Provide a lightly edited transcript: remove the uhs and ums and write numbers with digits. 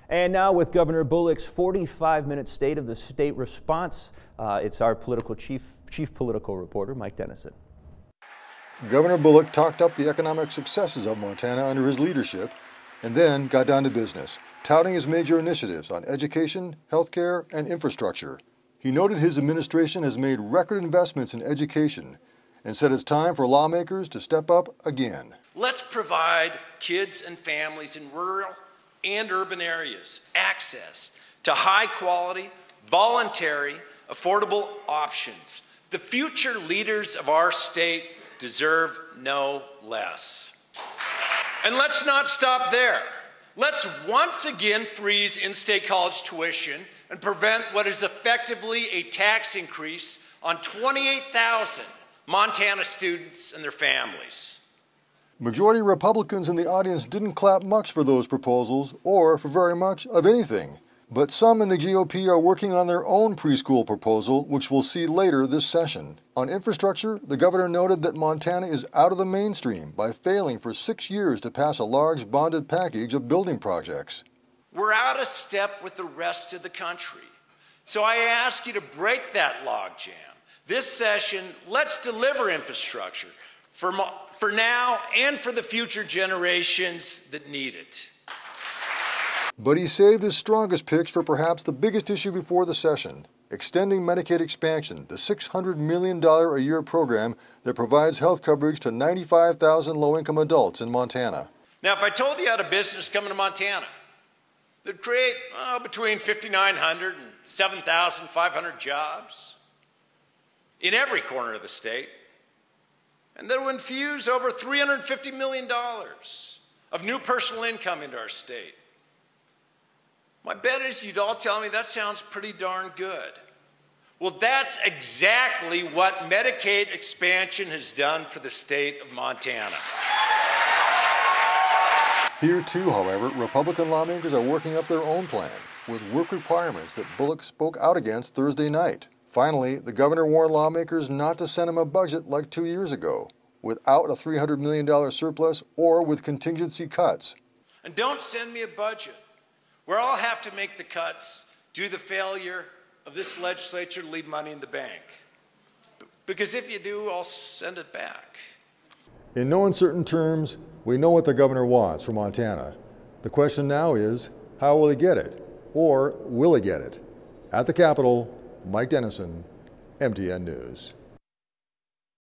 And now with Governor Bullock's 45-minute State of the State response, it's our chief political reporter, Mike Dennison. Governor Bullock talked up the economic successes of Montana under his leadership and then got down to business, touting his major initiatives on education, healthcare, and infrastructure. He noted his administration has made record investments in education and said it's time for lawmakers to step up again. Let's provide kids and families in rural and urban areas access to high-quality, voluntary, affordable options. The future leaders of our state deserve no less. And let's not stop there. Let's once again freeze in-state college tuition and prevent what is effectively a tax increase on 28,000 Montana students and their families. Majority Republicans in the audience didn't clap much for those proposals or for very much of anything. But some in the GOP are working on their own preschool proposal, which we'll see later this session. On infrastructure, the governor noted that Montana is out of the mainstream by failing for 6 years to pass a large bonded package of building projects. We're out of step with the rest of the country. So I ask you to break that logjam. This session, let's deliver infrastructure for now and for the future generations that need it. But he saved his strongest pitch for perhaps the biggest issue before the session, extending Medicaid expansion, the $600 million a year program that provides health coverage to 95,000 low-income adults in Montana. Now, if I told you I had a business coming to Montana that'd create between 5,900 and 7,500 jobs in every corner of the state, and that would infuse over $350 million of new personal income into our state, my bet is you'd all tell me that sounds pretty darn good. Well, that's exactly what Medicaid expansion has done for the state of Montana. Here too, however, Republican lawmakers are working up their own plan with work requirements that Bullock spoke out against Thursday night. Finally, the governor warned lawmakers not to send him a budget like 2 years ago, without a $300 million surplus or with contingency cuts. And don't send me a budget where I'll have to make the cuts due to the failure of this legislature to leave money in the bank. Because if you do, I'll send it back. In no uncertain terms, we know what the governor wants for Montana. The question now is, how will he get it? Or will he get it? At the Capitol, Mike Dennison, MTN News.